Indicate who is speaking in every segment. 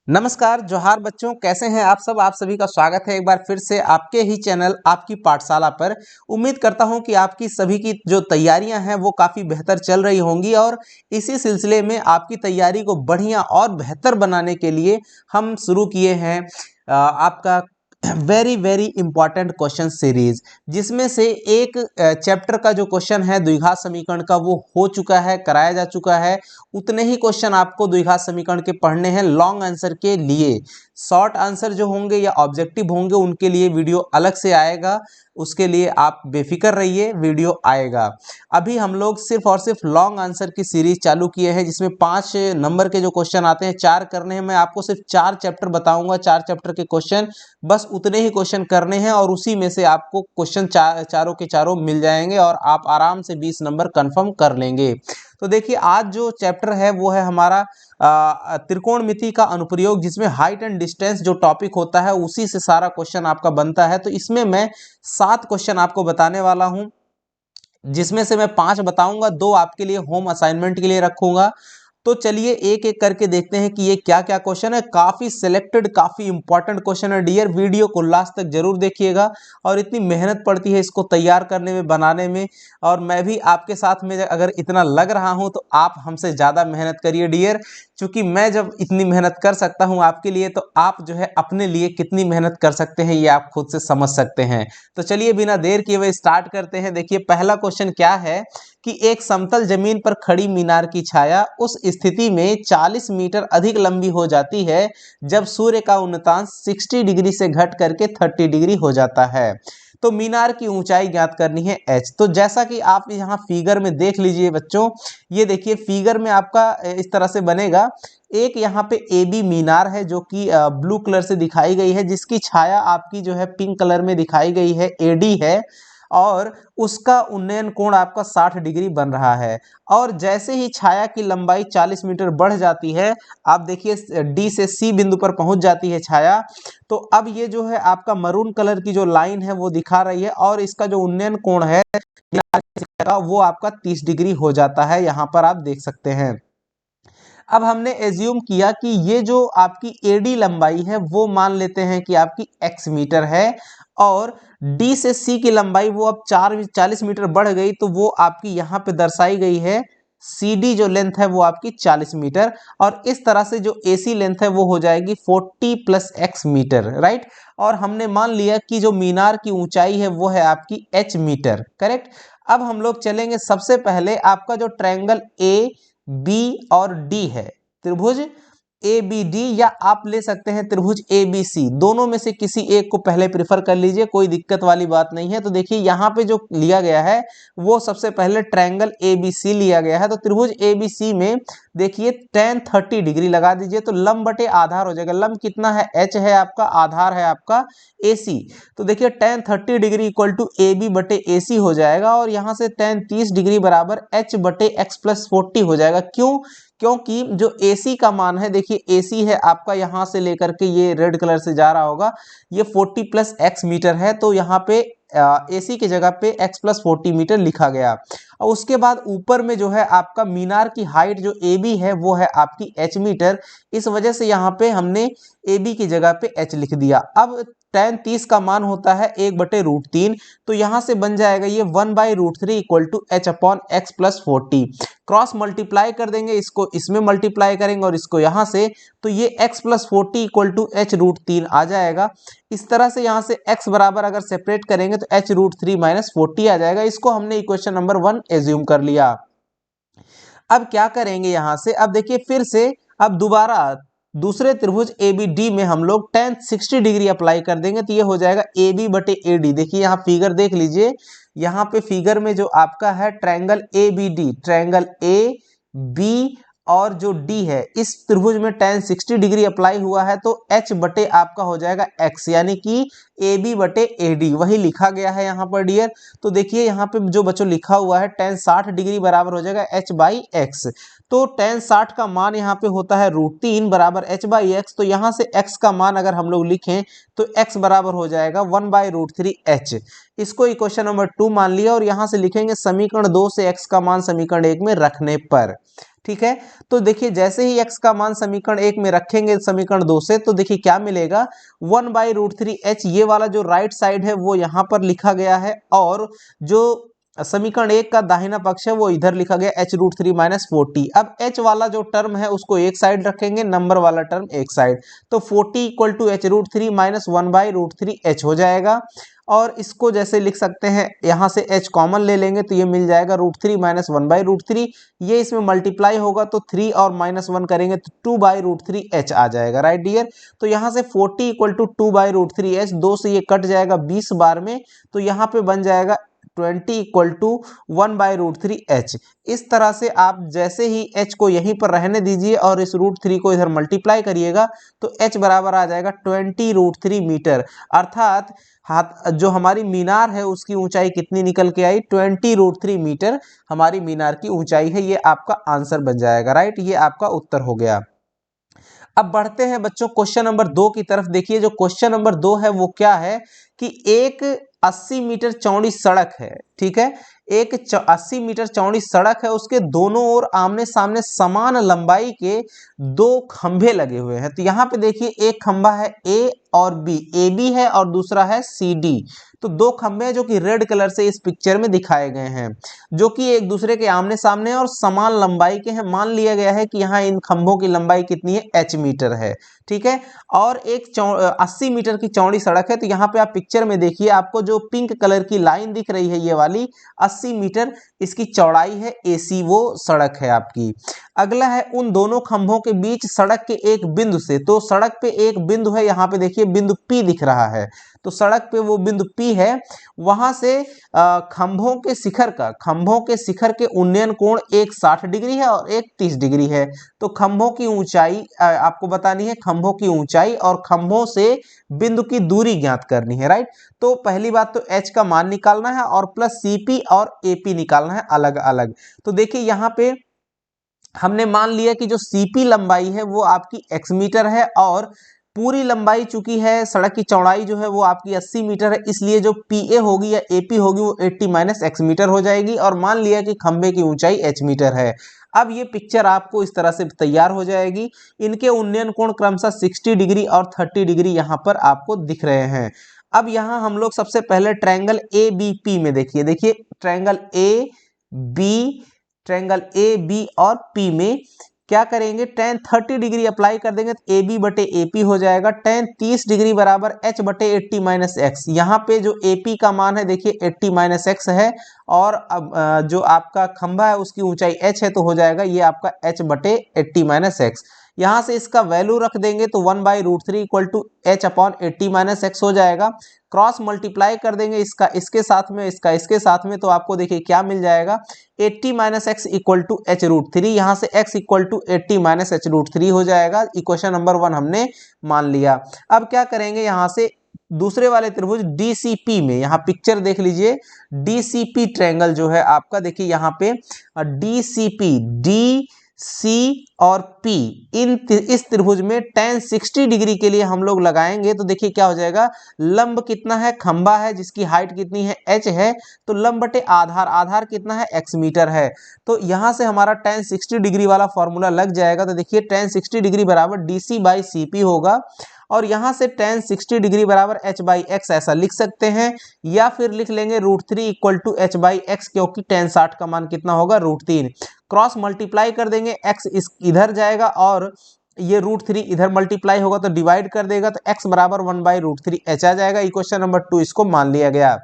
Speaker 1: नमस्कार जोहार बच्चों, कैसे हैं आप सब। आप सभी का स्वागत है एक बार फिर से आपके ही चैनल आपकी पाठशाला पर। उम्मीद करता हूं कि आपकी सभी की जो तैयारियां हैं वो काफ़ी बेहतर चल रही होंगी और इसी सिलसिले में आपकी तैयारी को बढ़िया और बेहतर बनाने के लिए हम शुरू किए हैं आपका very very important question series, जिसमें से एक चैप्टर का जो क्वेश्चन है द्विघात समीकरण का वो हो चुका है, कराया जा चुका है। उतने ही क्वेश्चन आपको द्विघात समीकरण के पढ़ने हैं। लॉन्ग आंसर के लिए, शॉर्ट आंसर जो होंगे या ऑब्जेक्टिव होंगे उनके लिए वीडियो अलग से आएगा, उसके लिए आप बेफिक्र रहिए, वीडियो आएगा। अभी हम लोग सिर्फ और सिर्फ लॉन्ग आंसर की सीरीज चालू किए हैं, जिसमें 5 नंबर के जो क्वेश्चन आते हैं 4 करने हैं। मैं आपको सिर्फ 4 चैप्टर बताऊंगा, 4 चैप्टर के क्वेश्चन, बस उतने ही क्वेश्चन करने हैं और उसी में से आपको क्वेश्चन चारों के चारों मिल जाएंगे और आप आराम से 20 नंबर कंफर्म कर लेंगे। तो देखिए, आज जो चैप्टर है वो है हमारा त्रिकोणमिति का अनुप्रयोग, जिसमें हाइट एंड डिस्टेंस जो टॉपिक होता है उसी से सारा क्वेश्चन आपका बनता है। तो इसमें मैं 7 क्वेश्चन आपको बताने वाला हूं, जिसमें से मैं 5 बताऊंगा, 2 आपके लिए होम असाइनमेंट के लिए रखूंगा। तो चलिए एक एक करके देखते हैं कि ये क्या क्या क्वेश्चन है। काफी सिलेक्टेड, काफी इंपॉर्टेंट क्वेश्चन है डियर। वीडियो को लास्ट तक जरूर देखिएगा, और इतनी मेहनत पड़ती है इसको तैयार करने में, बनाने में, और मैं भी आपके साथ में अगर इतना लग रहा हूं तो आप हमसे ज्यादा मेहनत करिए डियर। क्योंकि मैं जब इतनी मेहनत कर सकता हूं आपके लिए, तो आप जो है अपने लिए कितनी मेहनत कर सकते हैं ये आप खुद से समझ सकते हैं। तो चलिए बिना देर किए हुए स्टार्ट करते हैं। देखिए पहला क्वेश्चन क्या है कि एक समतल जमीन पर खड़ी मीनार की छाया उस स्थिति में 40 मीटर अधिक लंबी हो जाती है जब सूर्य का उन्नतांश 60 डिग्री से घट करके 30 डिग्री हो जाता है। तो मीनार की ऊंचाई ज्ञात करनी है h। तो जैसा कि आप यहाँ फिगर में देख लीजिए बच्चों, ये देखिए फिगर में आपका इस तरह से बनेगा। एक यहाँ पे ए बी मीनार है जो कि ब्लू कलर से दिखाई गई है, जिसकी छाया आपकी जो है पिंक कलर में दिखाई गई है, एडी है, और उसका उन्नयन कोण आपका 60 डिग्री बन रहा है। और जैसे ही छाया की लंबाई 40 मीटर बढ़ जाती है, आप देखिए डी से सी बिंदु पर पहुंच जाती है छाया, तो अब ये जो है आपका मरून कलर की जो लाइन है वो दिखा रही है, और इसका जो उन्नयन कोण है वो आपका 30 डिग्री हो जाता है, यहाँ पर आप देख सकते हैं। अब हमने एज्यूम किया कि ये जो आपकी एडी लंबाई है वो मान लेते हैं कि आपकी x मीटर है, और d से c की लंबाई वो अब 40 मीटर बढ़ गई, तो वो आपकी यहाँ पे दर्शाई गई है। CD जो लेंथ है वो आपकी 40 मीटर, और इस तरह से जो AC लेंथ है वो हो जाएगी 40 + x मीटर, राइट। और हमने मान लिया कि जो मीनार की ऊंचाई है वो है आपकी h मीटर, करेक्ट। अब हम लोग चलेंगे, सबसे पहले आपका जो ट्रायंगल ए बी और डी है, त्रिभुज ए बी डी, या आप ले सकते हैं त्रिभुज ए बी सी, दोनों में से किसी एक को पहले प्रिफर कर लीजिए, कोई दिक्कत वाली बात नहीं है। तो देखिए यहाँ पे जो लिया गया है वो सबसे पहले ट्रायंगल ए बी सी लिया गया है। तो त्रिभुज ए बी सी में देखिए tan 30 डिग्री लगा दीजिए, तो लंब बटे आधार हो जाएगा। लंब कितना है, h है आपका, आधार है आपका AC। तो देखिए tan 30 degree equal to A B बटे ए सी हो जाएगा, और यहाँ से tan 30 डिग्री बराबर h बटे x + 40 हो जाएगा। क्यों? क्योंकि जो AC का मान है, देखिए AC है आपका, यहाँ से लेकर के ये रेड कलर से जा रहा होगा, ये 40 + x मीटर है, तो यहाँ पे AC की जगह पे x + 40 मीटर लिखा गया। और उसके बाद ऊपर में जो है आपका मीनार की हाइट जो AB है वो है आपकी h मीटर, इस वजह से यहाँ पे हमने AB की जगह पे h लिख दिया। अब tan 30 का मान होता है 1/√3, तो यहाँ से बन जाएगा ये 1/√3 equal to h/x + 40। Cross multiply कर देंगे, इसको इसमें मल्टीप्लाई करेंगे और इसको यहाँ से, तो ये x + 40 इक्वल टू h√3 आ जाएगा। इस तरह से यहाँ से x बराबर अगर सेपरेट करेंगे तो h√3 - 40 आ जाएगा। इसको हमने इक्वेशन नंबर 1 एज्यूम कर लिया। अब क्या करेंगे यहाँ से, अब देखिए फिर से, अब दोबारा दूसरे त्रिभुज ABD में हम लोग tan 60 डिग्री अप्लाई कर देंगे, तो ये हो जाएगा AB बटे AD। देखिए यहाँ फिगर देख लीजिए, यहाँ पे फिगर में जो आपका है ट्रायंगल ABD, ट्रायंगल AB और जो D है, इस त्रिभुज में tan 60 डिग्री अप्लाई हुआ है, तो h बटे आपका हो जाएगा x, यानी कि AB बटे AD, वही लिखा गया है यहाँ पर डियर। तो देखिए यहाँ पे जो बच्चों लिखा हुआ है tan 60 डिग्री बराबर हो जाएगा h/x। तो tan 60 का मान यहाँ पे होता है √3 बराबर h/x। तो यहाँ से x का मान अगर हम लोग लिखें तो x बराबर हो जाएगा 1/√3h। इसको इक्वेशन नंबर 2 मान लिया, और यहाँ से लिखेंगे समीकरण 2 से x का मान समीकरण 1 में रखने पर। ठीक है। तो देखिए जैसे ही x का मान समीकरण 1 में रखेंगे समीकरण 2 से, तो देखिए क्या मिलेगा, 1/√3h, ये वाला जो राइट साइड है वो यहाँ पर लिखा गया है, और जो समीकरण 1 का दाहिना पक्ष है वो इधर लिखा गया h√3 - 40। अब h वाला जो टर्म है उसको एक साइड रखेंगे, नंबर वाला टर्म एक साइड, तो 40 = h√3 - 1/√3h हो जाएगा। और इसको जैसे लिख सकते हैं, यहाँ से h कॉमन ले लेंगे तो ये मिल जाएगा √3 - 1/√3, ये इसमें मल्टीप्लाई होगा तो 3 और -1 करेंगे तो 2/√3h आ जाएगा, राइट डियर। तो यहाँ से 40 = 2/√3h, 2 से ये कट जाएगा 20 बार में, तो यहाँ पे बन जाएगा 20 = 1/√3h। इस तरह से आप जैसे ही h को यहीं पर रहने दीजिए और इस √3 को इधर मल्टीप्लाई करिएगा तो h बराबर आ जाएगा 20√3 मीटर, अर्थात हाथ जो हमारी मीनार है उसकी ऊंचाई कितनी निकल के आई, 20√3 मीटर हमारी मीनार की ऊंचाई है। ये आपका आंसर बन जाएगा, राइट, ये आपका उत्तर हो गया। अब बढ़ते हैं बच्चों क्वेश्चन नंबर 2 की तरफ। देखिए जो क्वेश्चन नंबर 2 है वो क्या है कि एक 80 मीटर चौड़ी सड़क है, ठीक है, एक 80 मीटर चौड़ी सड़क है, उसके दोनों ओर आमने सामने समान लंबाई के दो खंभे लगे हुए हैं। तो यहाँ पे देखिए एक खंभा है ए और बी, ए बी है और दूसरा है सी डी। तो दो खंभे हैं जो कि रेड कलर से इस पिक्चर में दिखाए गए हैं, जो कि एक दूसरे के आमने सामने और समान लंबाई के हैं। मान लिया गया है कि यहाँ इन खंभों की लंबाई कितनी है, h मीटर है, ठीक है। और एक 80 मीटर की चौड़ी सड़क है। तो यहाँ पे आप पिक्चर में देखिए, आपको जो पिंक कलर की लाइन दिख रही है ये वाली 80 मीटर इसकी चौड़ाई है, AC वो सड़क है आपकी। अगला है उन दोनों खंभों के बीच सड़क के एक बिंदु से, तो सड़क पे एक बिंदु है, यहाँ पे देखिए बिंदु P दिख रहा है, तो सड़क पे वो बिंदु P है, वहां से खंभों के शिखर के उन्नयन कोण एक 60 डिग्री है और एक 30 डिग्री है। तो खंभों की ऊंचाई आपको बतानी है, खंभों की ऊंचाई और खंभों से बिंदु की दूरी ज्ञात करनी है, राइट। तो पहली बात तो h का मान निकालना है और प्लस CP और AP निकालना है अलग अलग। तो देखिए यहाँ पे हमने मान लिया कि जो CP लंबाई है वो आपकी x मीटर है, और पूरी लंबाई चूंकि है सड़क की चौड़ाई जो है वो आपकी 80 मीटर है, इसलिए जो PA होगी या AP होगी वो 80 - x मीटर हो जाएगी। और मान लिया कि खंभे की ऊंचाई h मीटर है। अब ये पिक्चर आपको इस तरह से तैयार हो जाएगी। इनके उन्नयन कोण क्रमशः 60 डिग्री और 30 डिग्री यहाँ पर आपको दिख रहे हैं। अब यहाँ हम लोग सबसे पहले ट्रायंगल ABP में देखिए ट्रायंगल A B और P में क्या करेंगे, tan 30 डिग्री अप्लाई कर देंगे तो AB/AP हो जाएगा। tan 30 डिग्री बराबर h/80 - x। यहाँ पे जो AP का मान है देखिए 80 - x है, और अब जो आपका खंभा है उसकी ऊंचाई h है, तो हो जाएगा ये आपका h/80 - x। यहाँ से इसका वैल्यू रख देंगे तो 1/√3 = h/80 - x हो जाएगा। क्रॉस मल्टीप्लाई कर देंगे इसका इसके साथ में, इसका इसके साथ में, तो आपको देखिए क्या मिल जाएगा, 80 - x = h√3। यहाँ से x = 80 - h√3 हो जाएगा। इक्वेशन नंबर 1 हमने मान लिया। अब क्या करेंगे, यहाँ से दूसरे वाले त्रिभुज DCP में, यहाँ पिक्चर देख लीजिए, DCP ट्रायंगल जो है आपका, देखिए यहाँ पे DCP DC और P इस त्रिभुज में tan 60 डिग्री के लिए हम लोग लगाएंगे तो देखिए क्या हो जाएगा, लंब कितना है, खंबा है जिसकी हाइट कितनी है, h है, तो लंब बटे आधार, आधार कितना है, x मीटर है। तो यहाँ से हमारा tan 60 डिग्री वाला फॉर्मूला लग जाएगा। तो देखिए tan 60 डिग्री बराबर DC/CP होगा, और यहाँ से tan 60 डिग्री बराबर h/x ऐसा लिख सकते हैं, या फिर लिख लेंगे √3 = h/x, क्योंकि tan 60 का मान कितना होगा, √3। क्रॉस मल्टीप्लाई कर देंगे, x इधर जाएगा और ये √3 इधर मल्टीप्लाई होगा तो डिवाइड कर देगा, तो x बराबर 1/√3h आ जाएगा। इक्वेशन नंबर 2 इसको मान लिया गया।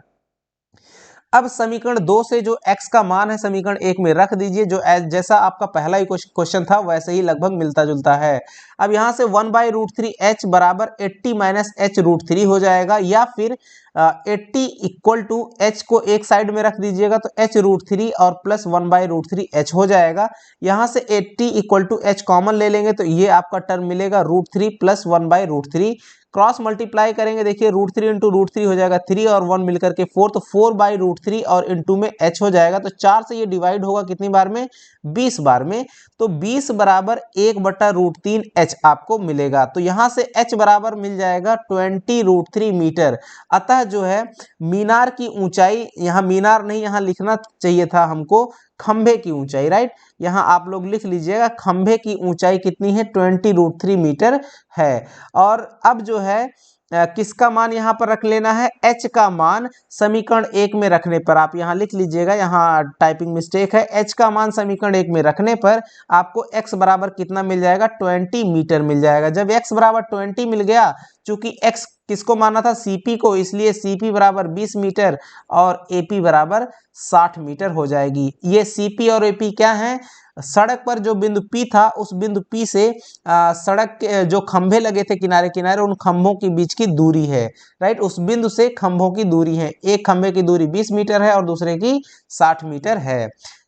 Speaker 1: अब समीकरण 2 से जो x का मान है समीकरण 1 में रख दीजिए, जो जैसा आपका पहला क्वेश्चन था वैसे ही लगभग मिलता जुलता है। अब यहाँ से 1/√3h बराबर 80 - h√3 हो जाएगा, या फिर 80 = h को एक साइड में रख दीजिएगा तो h√3 और प्लस 1/√3h हो जाएगा। यहाँ से 80 = h कॉमन ले लेंगे तो ये आपका टर्म मिलेगा √3 प्लस 1/√3। क्रॉस मल्टीप्लाई करेंगे, देखिए √3 × √3 हो जाएगा 3 और 1 मिलकर के 4, तो 4/√3 और इनटू में h हो जाएगा। तो 4 से ये डिवाइड होगा कितनी बार में, 20 बार में, तो 20 बराबर 1/√3h आपको मिलेगा। तो यहाँ से h बराबर मिल जाएगा 20√3 मीटर। अतः यह जो है मीनार की ऊंचाई, यहाँ मीनार नहीं यहाँ लिखना चाहिए था हमको, खंभे की ऊंचाई, राइट। यहाँ आप लोग लिख लीजिएगा खंभे की ऊंचाई कितनी है, 20√3 मीटर है। और अब जो है किसका मान यहाँ पर रख लेना है, h का मान समीकरण 1 में रखने पर, आप यहाँ लिख लीजिएगा, यहाँ टाइपिंग मिस्टेक है, h का मान समीकरण 1 में रखने पर आपको x बराबर कितना मिल जाएगा, 20 मीटर मिल जाएगा। जब x बराबर 20 मिल गया, चूंकि x किसको माना था, CP को, इसलिए CP बराबर 20 मीटर और AP बराबर 60 मीटर हो जाएगी। ये CP और AP क्या है, सड़क पर जो बिंदु P था उस बिंदु P से सड़क के जो खंभे लगे थे किनारे किनारे, उन खंभों के बीच की दूरी है, राइट। उस बिंदु से खंभों की दूरी है, एक खंभे की दूरी 20 मीटर है और दूसरे की 60 मीटर है।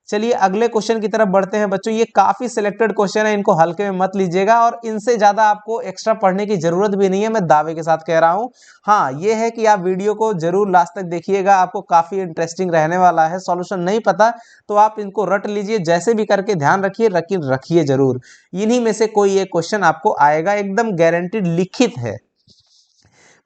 Speaker 1: चलिए अगले क्वेश्चन की तरफ बढ़ते हैं बच्चों। ये काफी सिलेक्टेड क्वेश्चन है, इनको हल्के में मत लीजिएगा और इनसे ज्यादा आपको एक्स्ट्रा पढ़ने की जरूरत भी नहीं है, मैं दावे के साथ कह रहा हूं। हाँ, ये है कि आप वीडियो को जरूर लास्ट तक देखिएगा, आपको काफी इंटरेस्टिंग रहने वाला है। सॉल्यूशन नहीं पता तो आप इनको रट लीजिए, जैसे भी करके ध्यान रखिए, रखिए जरूर। इन्हीं में से कोई एक क्वेश्चन आपको आएगा, एकदम गारंटीड, लिखित है।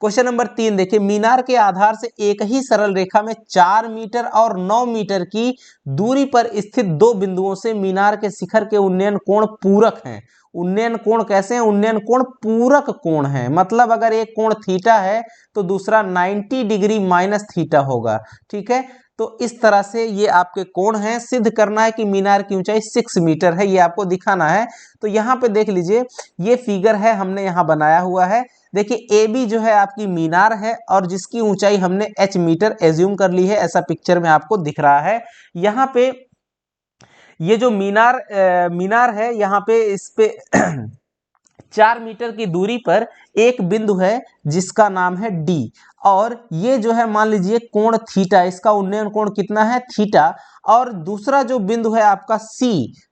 Speaker 1: क्वेश्चन नंबर 3 देखिए, मीनार के आधार से एक ही सरल रेखा में 4 मीटर और 9 मीटर की दूरी पर स्थित दो बिंदुओं से मीनार के शिखर के उन्नयन कोण पूरक हैं। उन्नयन कोण कैसे हैं, उन्नयन कोण पूरक कोण है, मतलब अगर एक कोण थीटा है तो दूसरा 90 डिग्री माइनस थीटा होगा, ठीक है। तो इस तरह से ये आपके कोण हैं। सिद्ध करना है कि मीनार की ऊंचाई 6 मीटर है, ये आपको दिखाना है। तो यहाँ पे देख लीजिए, ये फिगर है, हमने यहाँ बनाया हुआ है। देखिए ए बी जो है आपकी मीनार है और जिसकी ऊंचाई हमने h मीटर एज्यूम कर ली है, ऐसा पिक्चर में आपको दिख रहा है। यहाँ पे ये जो मीनार है, यहाँ पे इस पे 4 मीटर की दूरी पर एक बिंदु है जिसका नाम है D, और ये जो है मान लीजिए कोण थीटा, इसका उन्नयन कोण कितना है, थीटा। और दूसरा जो बिंदु है आपका C,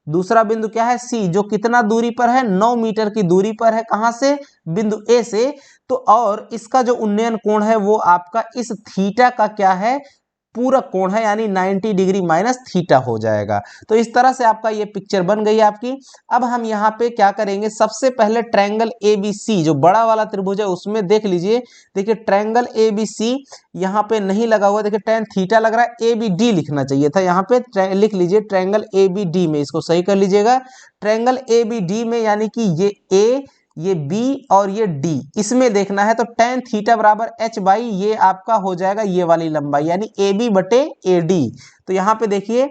Speaker 1: दूसरा बिंदु क्या है, C, जो कितना दूरी पर है, 9 मीटर की दूरी पर है, कहां से, बिंदु A से। तो और इसका जो उन्नयन कोण है वो आपका इस थीटा का क्या है, पूरक कोण है, यानी 90 डिग्री माइनस थीटा हो जाएगा। तो इस तरह से आपका ये पिक्चर बन गई आपकी। अब हम यहाँ पे क्या करेंगे, सबसे पहले ट्रायंगल ABC जो बड़ा वाला त्रिभुज है उसमें देख लीजिए, देखिए ट्रायंगल ABC यहाँ पे नहीं लगा हुआ, देखिए tan थीटा लग रहा है, ABD लिखना चाहिए था, यहाँ पे लिख लीजिए ट्रायंगल ABD में, इसको सही कर लीजिएगा। ट्रायंगल ABD में यानी कि ये A, ये B और ये D, इसमें देखना है तो tan थीटा बराबर h बाई ये आपका हो जाएगा ये वाली लंबाई, यानी AB बटे AD। तो यहाँ पे देखिए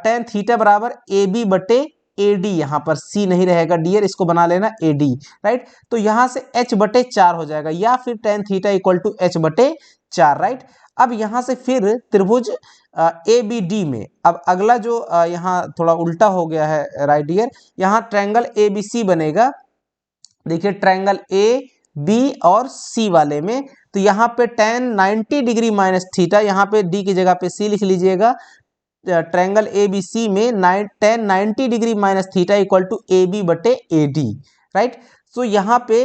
Speaker 1: tan थीटा बराबर AB बटे AD, यहाँ पर C नहीं रहेगा डियर, इसको बना लेना AD, राइट। तो यहाँ से h बटे 4 हो जाएगा, या फिर tan theta equal to h बटे 4, राइट। अब यहाँ से फिर त्रिभुज ABD में, अब अगला जो यहाँ थोड़ा उल्टा हो गया है राइट डियर, यहाँ ट्रायंगल ABC बनेगा। देखिए ट्रायंगल ए बी और सी वाले में, तो यहाँ पे tan 90 डिग्री माइनस थीटा, यहाँ पे डी की जगह पे सी लिख लीजिएगा। ट्रायंगल ए बी सी में tan 90 degree minus theta equal to A B बटे ए डी, राइट। तो यहाँ पे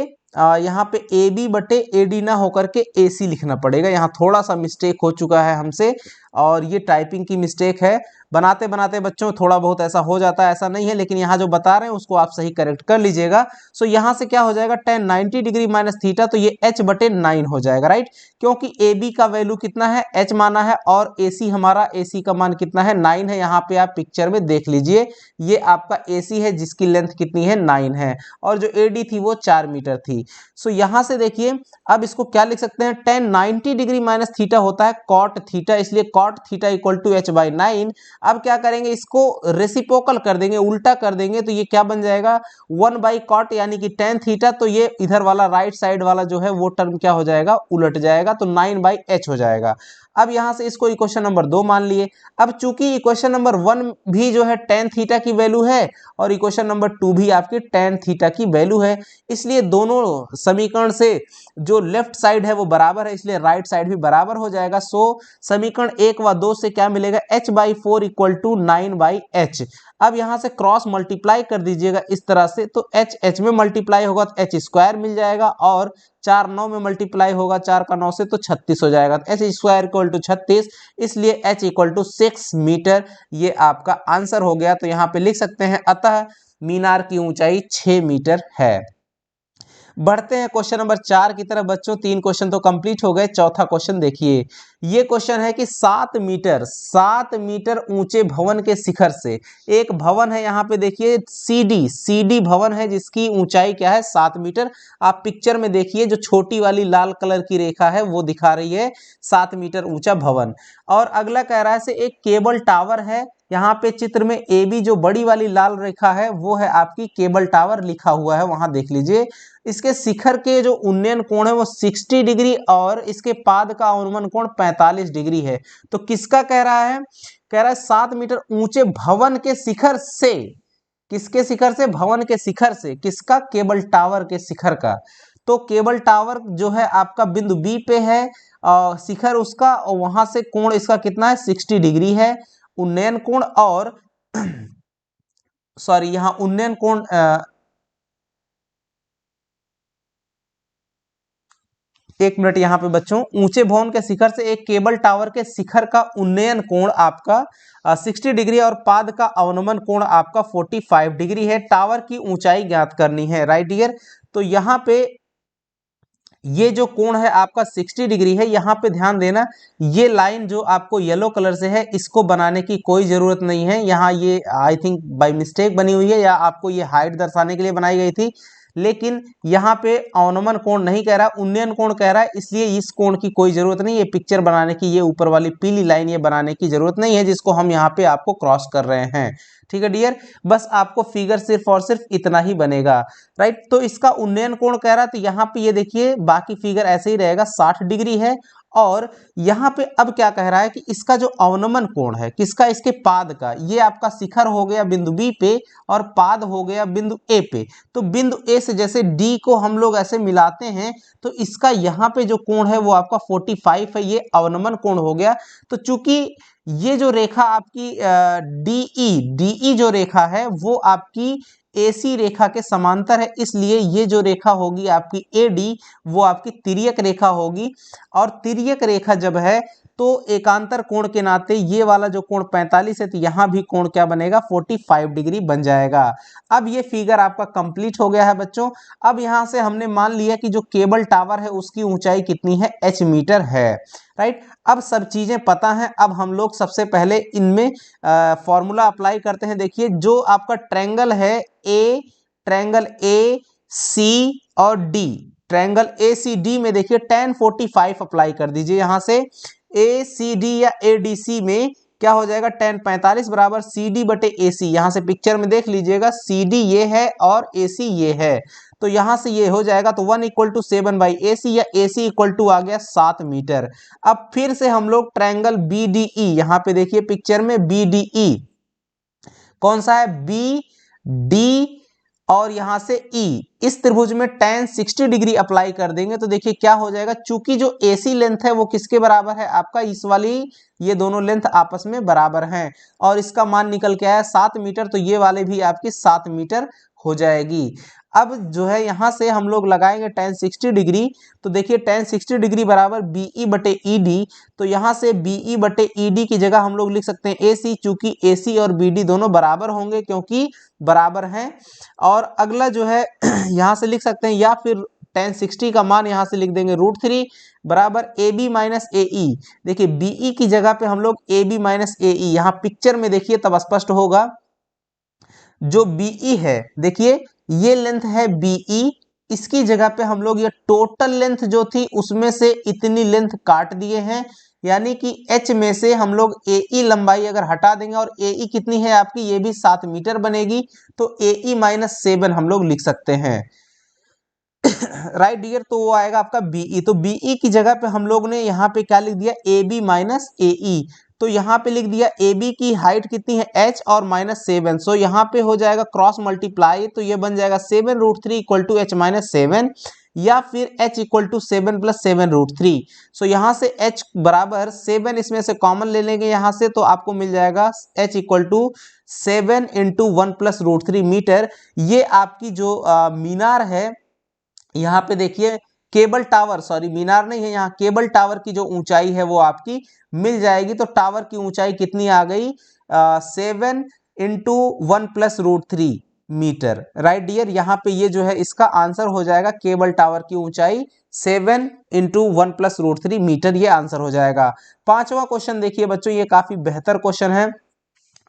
Speaker 1: ए बी बटे ए डी ना होकर के ए सी लिखना पड़ेगा, यहाँ थोड़ा सा मिस्टेक हो चुका है हमसे, और ये टाइपिंग की मिस्टेक है, बनाते बनाते बच्चों थोड़ा बहुत ऐसा हो जाता है, ऐसा नहीं है, लेकिन यहाँ जो बता रहे हैं उसको आप सही करेक्ट कर लीजिएगा। सो यहाँ से क्या हो जाएगा, tan 90 डिग्री माइनस थीटा, तो ये h बटे 9 हो जाएगा, राइट। क्योंकि ए बी का वैल्यू कितना है, h माना है, और ए सी हमारा, ए सी का मान कितना है, 9 है। यहाँ पे आप पिक्चर में देख लीजिए, ये आपका ए सी है जिसकी लेंथ कितनी है, 9 है, और जो ए डी थी वो 4 मीटर थी। सो यहाँ से देखिए, अब इसको क्या लिख सकते हैं, tan 90 डिग्री माइनस थीटा होता है cot थीटा, इसलिए cot theta equal to h by 9। अब क्या करेंगे, इसको रेसिप्रोकल कर देंगे, उल्टा कर देंगे, तो ये क्या बन जाएगा, 1 बाई कॉट यानी कि tan थीटा, तो ये इधर वाला राइट साइड वाला जो है वो टर्म क्या हो जाएगा, उलट जाएगा, तो 9 बाई h हो जाएगा। अब यहां से इसको इक्वेशन नंबर 2 मान लिए। अब चूंकि इक्वेशन नंबर 1 भी जो है tan थीटा की वैल्यू है और इक्वेशन नंबर 2 भी आपकी tan थीटा की वैल्यू है, इसलिए दोनों समीकरण से जो लेफ्ट साइड है वो बराबर है, इसलिए राइट साइड भी बराबर हो जाएगा। सो समीकरण 1 व 2 से क्या मिलेगा, h by 4 equal to 9 by h। अब यहां से क्रॉस मल्टीप्लाई कर दीजिएगा इस तरह से, तो h में मल्टीप्लाई होगा तो h स्क्वायर मिल जाएगा, और 4 9 में मल्टीप्लाई होगा 4 का 9 से, तो 36 हो जाएगा, तो h स्क्वायर इक्वल टू 36, इसलिए h इक्वल टू 6 मीटर ये आपका आंसर हो गया। तो यहाँ पे लिख सकते हैं, अतः मीनार की ऊंचाई 6 मीटर है। बढ़ते हैं क्वेश्चन नंबर 4 की तरफ बच्चों। 3 क्वेश्चन तो कंप्लीट हो गए। चौथा क्वेश्चन देखिए, ये क्वेश्चन है कि 7 मीटर ऊंचे भवन के शिखर से, एक भवन है यहाँ पे देखिए सीडी भवन है जिसकी ऊंचाई क्या है 7 मीटर। आप पिक्चर में देखिए जो छोटी वाली लाल कलर की रेखा है वो दिखा रही है 7 मीटर ऊंचा भवन। और अगला कह रहा है से एक केबल टावर है, यहाँ पे चित्र में ए बी जो बड़ी वाली लाल रेखा है वो है आपकी केबल टावर लिखा हुआ है, वहां देख लीजिए। इसके शिखर के जो उन्नयन कोण है वो 60 डिग्री और इसके पाद का अवनमन कोण 45 डिग्री है। तो किसका कह रहा है? कह रहा है 7 मीटर ऊंचे भवन के शिखर से। किसके शिखर से? भवन के शिखर से। किसका? केबल टावर के शिखर का। तो केबल टावर जो है आपका बिंदु बी पे है शिखर उसका, और वहां से कोण इसका कितना है 60 डिग्री है उन्नयन कोण। और सॉरी यहाँ उन्नयन कोण एक मिनट यहाँ पे बच्चों, ऊंचे भवन के शिखर से एक केबल टावर के शिखर का उन्नयन कोण आपका 60 डिग्री और पाद का अवनमन कोण आपका 45 डिग्री है। टावर की ऊंचाई ज्ञात करनी है, राइट डियर। तो यहाँ पे ये जो कोण है आपका 60 डिग्री है। यहाँ पे ध्यान देना, ये लाइन जो आपको येलो कलर से है इसको बनाने की कोई जरूरत नहीं है। यहाँ ये आई थिंक बाय मिस्टेक बनी हुई है या आपको ये हाइट दर्शाने के लिए बनाई गई थी, लेकिन यहाँ पे अवनमन कोण नहीं कह रहा, उन्नयन कोण कह रहा है, इसलिए इस कोण की कोई जरूरत नहीं है पिक्चर बनाने की। ये ऊपर वाली पीली लाइन ये बनाने की जरूरत नहीं है जिसको हम यहाँ पे आपको क्रॉस कर रहे हैं। ठीक है डियर, बस आपको फिगर सिर्फ और सिर्फ इतना ही बनेगा, राइट। तो इसका उन्नयन कोण कह रहा है, तो यहाँ पे ये देखिए बाकी फिगर ऐसे ही रहेगा 60 डिग्री है। और यहाँ पे अब क्या कह रहा है कि इसका जो अवनमन कोण है किसका? इसके पाद का। ये आपका शिखर हो गया बिंदु बी पे और पाद हो गया बिंदु ए पे। तो बिंदु ए से जैसे डी को हम लोग ऐसे मिलाते हैं तो इसका यहाँ पे जो कोण है वो आपका 45 है, ये अवनमन कोण हो गया। तो चूंकि ये जो रेखा आपकी डीई जो रेखा है वो आपकी एसी रेखा के समांतर है, इसलिए ये जो रेखा होगी आपकी एडी वो आपकी तिर्यक रेखा होगी। और तिर्यक रेखा जब है तो एकांतर कोण के नाते ये वाला जो कोण 45 है तो यहाँ भी कोण क्या बनेगा 45 डिग्री बन जाएगा। अब ये फिगर आपका कंप्लीट हो गया है बच्चों। अब यहाँ से हमने मान लिया कि जो केबल टावर है उसकी ऊंचाई कितनी है, h मीटर है, राइट। अब सब चीजें पता हैं। अब हम लोग सबसे पहले इनमें फॉर्मूला अप्लाई करते हैं। देखिए जो आपका ट्रायंगल है ट्रायंगल ए सी और D, triangle A C D में देखिए tan 45 अप्लाई कर दीजिए। यहाँ से ए सी डी या ए डी सी में क्या हो जाएगा tan 45 बराबर सी डी बटे ए सी। यहाँ से पिक्चर में देख लीजिएगा सी डी ये है और ए सी ये है, तो यहाँ से ये हो जाएगा तो 1 = 7 बाई ए सी या ए सी इक्वल टू आ गया 7 मीटर। अब फिर से हम लोग ट्रायंगल बी डी ई, यहाँ पे देखिए पिक्चर में बी डी ई कौन सा है, बी डी और यहां से ई, इस त्रिभुज में tan 60 डिग्री अप्लाई कर देंगे तो देखिए क्या हो जाएगा। चूंकि जो AC लेंथ है वो किसके बराबर है आपका, इस वाली, ये दोनों लेंथ आपस में बराबर हैं और इसका मान निकल के आया 7 मीटर, तो ये वाले भी आपकी 7 मीटर हो जाएगी। अब जो है यहां से हम लोग लगाएंगे tan 60 डिग्री, तो देखिए tan 60 डिग्री बराबर बीई बटे ईडी। तो यहां से बीई बटे ईडी की जगह हम लोग लिख सकते हैं AC, चूंकि AC और BD दोनों बराबर होंगे क्योंकि बराबर हैं। और अगला जो है यहां से लिख सकते हैं, या फिर tan 60 का मान यहां से लिख देंगे √3 बराबर AB माइनस AE। देखिए BE की जगह पे हम लोग AB माइनस AE, यहाँ पिक्चर में देखिए तब स्पष्ट होगा। जो BE है देखिए ये लेंथ है BE, इसकी जगह पे हम लोग ये टोटल लेंथ जो थी उसमें से इतनी लेंथ काट दिए हैं, यानी कि H में से हम लोग AE लंबाई अगर हटा देंगे और AE कितनी है आपकी, ये भी 7 मीटर बनेगी, तो AE माइनस 7 हम लोग लिख सकते हैं, राइट डियर। तो वो आएगा आपका BE। तो BE की जगह पे हम लोग ने यहाँ पे क्या लिख दिया, AB माइनस AE। तो यहाँ पे लिख दिया AB की हाइट कितनी है h और -7, सो यहाँ पे हो जाएगा क्रॉस मल्टीप्लाई, तो ये बन जाएगा 7√3 = h माइनस 7, या फिर h = 7 + 7√3। सो यहाँ से h बराबर 7 इसमें से कॉमन ले लेंगे यहाँ से, तो आपको मिल जाएगा h = 7 × 1 + √3 मीटर। ये आपकी जो मीनार है, यहाँ पे देखिए केबल टावर, सॉरी मीनार नहीं है, यहाँ केबल टावर की जो ऊंचाई है वो आपकी मिल जाएगी। तो टावर की ऊंचाई कितनी आ गई, 7 × 1 + √3, मीटर। राइट डियर, यहाँ पे ये जो है इसका आंसर हो जाएगा केबल टावर की ऊंचाई 7 इंटू 1+√3 मीटर, ये आंसर हो जाएगा। पांचवा क्वेश्चन देखिए बच्चों, ये काफी बेहतर क्वेश्चन है।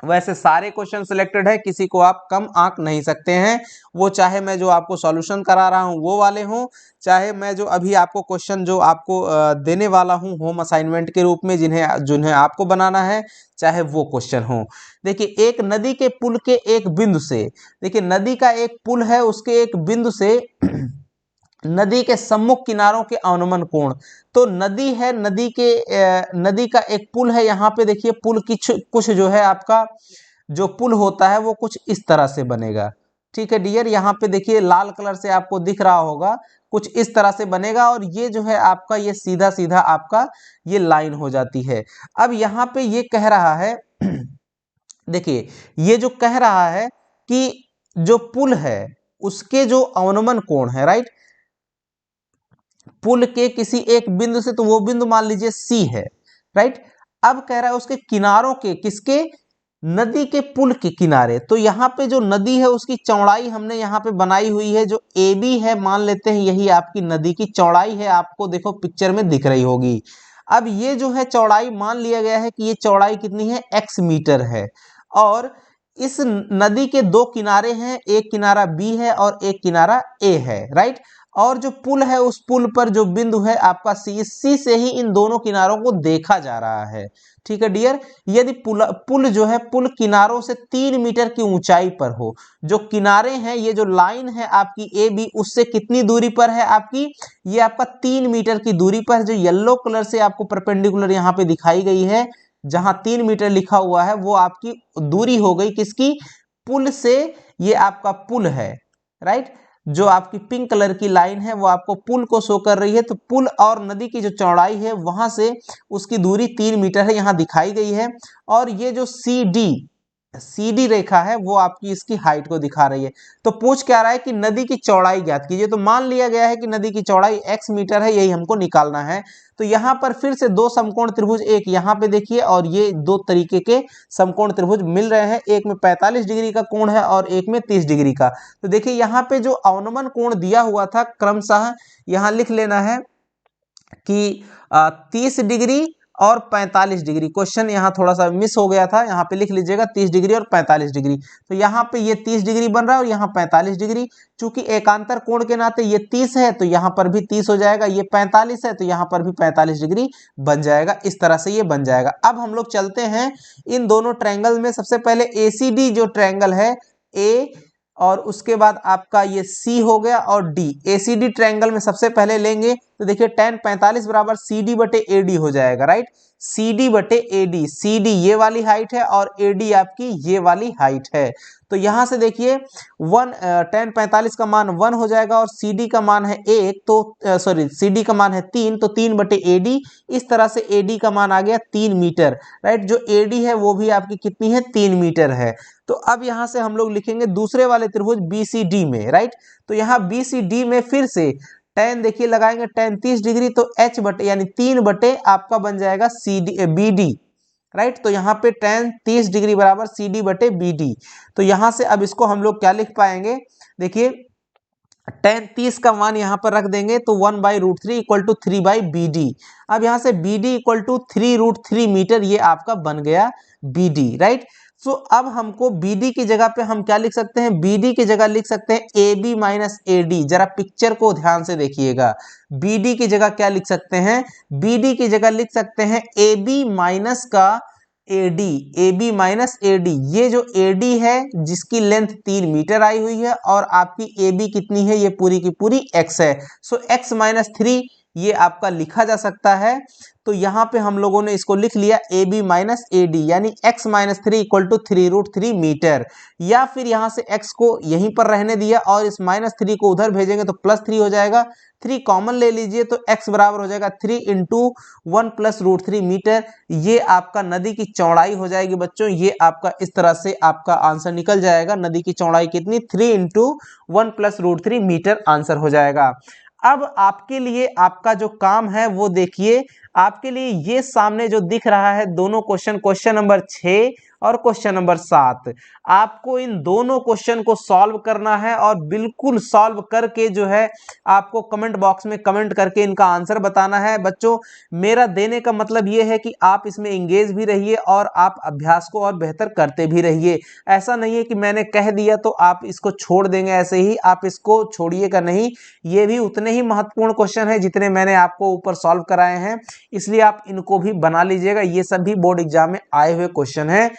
Speaker 1: वैसे सारे क्वेश्चन सिलेक्टेड है, किसी को आप कम आंक नहीं सकते हैं, वो चाहे मैं जो आपको सॉल्यूशन करा रहा हूं वो वाले हों, चाहे मैं जो अभी आपको क्वेश्चन जो आपको देने वाला हूं होम असाइनमेंट के रूप में जिन्हें जिन्हें आपको बनाना है, चाहे वो क्वेश्चन हो। देखिए एक नदी के पुल के एक बिंदु से, देखिए नदी का एक पुल है, उसके एक बिंदु से नदी के सम्मुख किनारों के अनुमान कोण, तो नदी है, नदी का एक पुल है, यहाँ पे देखिए पुल की कुछ जो है आपका जो पुल होता है वो कुछ इस तरह से बनेगा। ठीक है डियर, यहाँ पे देखिए लाल कलर से आपको दिख रहा होगा, कुछ इस तरह से बनेगा, और ये जो है आपका ये सीधा सीधा आपका ये लाइन हो जाती है। अब यहाँ पे ये कह रहा है देखिए ये जो कह रहा है कि जो पुल है उसके जो अवनमन कोण है, राइट, पुल के किसी एक बिंदु से, तो वो बिंदु मान लीजिए सी है, राइट। अब कह रहा है उसके किनारों के, किसके, नदी के पुल के किनारे, तो यहाँ पे जो नदी है उसकी चौड़ाई हमने यहाँ पे बनाई हुई है, जो ए बी है मान लेते हैं यही आपकी नदी की चौड़ाई है, आपको देखो पिक्चर में दिख रही होगी। अब ये जो है चौड़ाई मान लिया गया है कि ये चौड़ाई कितनी है, x मीटर है, और इस नदी के दो किनारे हैं, एक किनारा बी है और एक किनारा ए है, राइट। और जो पुल है उस पुल पर जो बिंदु है आपका सी, सी से ही इन दोनों किनारों को देखा जा रहा है। ठीक है डियर, यदि पुल जो है पुल किनारों से 3 मीटर की ऊंचाई पर हो, जो किनारे हैं ये जो लाइन है आपकी ए बी उससे कितनी दूरी पर है आपकी, ये आपका 3 मीटर की दूरी पर, जो येलो कलर से आपको परपेंडिकुलर यहाँ पे दिखाई गई है, जहां 3 मीटर लिखा हुआ है वो आपकी दूरी हो गई किसकी, पुल से। ये आपका पुल है, राइट, जो आपकी पिंक कलर की लाइन है वो आपको पुल को शो कर रही है, तो पुल और नदी की जो चौड़ाई है वहां से उसकी दूरी 3 मीटर है, यहाँ दिखाई गई है। और ये जो सी डी रेखा है वो आपकी इसकी हाइट को दिखा रही है। तो पूछ क्या रहा है कि नदी की चौड़ाई ज्ञात कीजिए, तो मान लिया गया है कि नदी की चौड़ाई x मीटर है, यही हमको निकालना है। तो यहाँ पर फिर से दो समकोण त्रिभुज, एक यहाँ पे देखिए, और ये दो तरीके के समकोण त्रिभुज मिल रहे हैं, एक में 45 डिग्री का कोण है और एक में 30 डिग्री का। तो देखिए यहाँ पे जो अवनमन कोण दिया हुआ था क्रमशः यहाँ लिख लेना है कि 30 डिग्री और 45 डिग्री, क्वेश्चन यहाँ थोड़ा सा मिस हो गया था, यहाँ पे लिख लीजिएगा 30 डिग्री और 45 डिग्री। तो यहाँ पे ये 30 डिग्री बन रहा है और यहाँ 45 डिग्री, चूंकि एकांतर कोण के नाते ये 30 है तो यहाँ पर भी 30 हो जाएगा, ये 45 है तो यहाँ पर भी 45 डिग्री बन जाएगा, इस तरह से ये बन जाएगा। अब हम लोग चलते हैं इन दोनों ट्रायंगल में, सबसे पहले ACD जो ट्रायंगल है ए, और उसके बाद आपका ये सी हो गया, और डी। एसीडी ट्रायंगल में सबसे पहले लेंगे तो देखिए tan 45 बराबर सी डी बटे ए डी हो जाएगा, राइट, सी डी बटे ए डी, सी डी ये वाली हाइट है और ए डी आपकी ये वाली हाइट है। तो यहां से देखिए tan 45 का मान 1 हो जाएगा और सी डी का मान है 1, तो सॉरी सी डी का मान है 3, तो 3 बटे ए डी, इस तरह से ए डी का मान आ गया 3 मीटर, राइट। जो ए डी है वो भी आपकी कितनी है, 3 मीटर है। तो अब यहां से हम लोग लिखेंगे दूसरे वाले त्रिभुज BCD में, राइट। तो यहाँ BCD में फिर से tan देखिए लगाएंगे tan 30 डिग्री, तो h बटे यानी 3 बटे आपका बन जाएगा BD, राइट। तो यहाँ पे tan 30 डिग्री बराबर CD बटे BD। तो यहाँ से अब इसको हम लोग क्या लिख पाएंगे, देखिए tan 30 का मान यहाँ पर रख देंगे तो 1/√3 इक्वल टू 3/BD। अब यहाँ से BD इक्वल टू 3√3 मीटर, ये आपका बन गया BD, राइट। सो अब हमको BD की जगह पे हम क्या लिख सकते हैं, BD की जगह लिख सकते हैं AB माइनस AD। जरा पिक्चर को ध्यान से देखिएगा, BD की जगह क्या लिख सकते हैं, BD की जगह लिख सकते हैं AB माइनस का AD, AB माइनस AD। ये जो AD है जिसकी लेंथ 3 मीटर आई हुई है और आपकी AB कितनी है, ये पूरी की पूरी x है। सो x माइनस 3 ये आपका लिखा जा सकता है। तो यहाँ पे हम लोगों ने इसको लिख लिया AB माइनस AD, यानी x minus 3 equal to 3√3 metre. या फिर यहाँ से x को यहीं पर रहने दिया और इस -3 को उधर भेजेंगे तो +3 हो जाएगा, 3 कॉमन ले लीजिए तो x बराबर हो जाएगा 3 इंटू 1 + √3 मीटर। ये आपका नदी की चौड़ाई हो जाएगी बच्चों, ये आपका इस तरह से आपका आंसर निकल जाएगा। नदी की चौड़ाई कितनी, 3 इंटू 1 + √3 मीटर आंसर हो जाएगा। अब आपके लिए आपका जो काम है वो देखिए, आपके लिए ये सामने जो दिख रहा है दोनों क्वेश्चन, क्वेश्चन नंबर 6 और क्वेश्चन नंबर 7। आपको इन दोनों क्वेश्चन को सॉल्व करना है और बिल्कुल सॉल्व करके जो है आपको कमेंट बॉक्स में कमेंट करके इनका आंसर बताना है। बच्चों, मेरा देने का मतलब ये है कि आप इसमें इंगेज भी रहिए और आप अभ्यास को और बेहतर करते भी रहिए। ऐसा नहीं है कि मैंने कह दिया तो आप इसको छोड़ देंगे, ऐसे ही आप इसको छोड़िएगा नहीं। ये भी उतने ही महत्वपूर्ण क्वेश्चन है जितने मैंने आपको ऊपर सॉल्व कराए हैं, इसलिए आप इनको भी बना लीजिएगा। ये सभी बोर्ड एग्जाम में आए हुए क्वेश्चन हैं।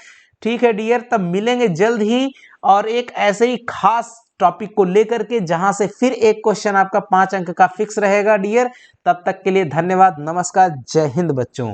Speaker 1: ठीक है डियर, तब मिलेंगे जल्द ही और एक ऐसे ही खास टॉपिक को लेकर के जहां से फिर एक क्वेश्चन आपका 5 अंक का फिक्स रहेगा डियर। तब तक के लिए धन्यवाद, नमस्कार, जय हिंद बच्चों।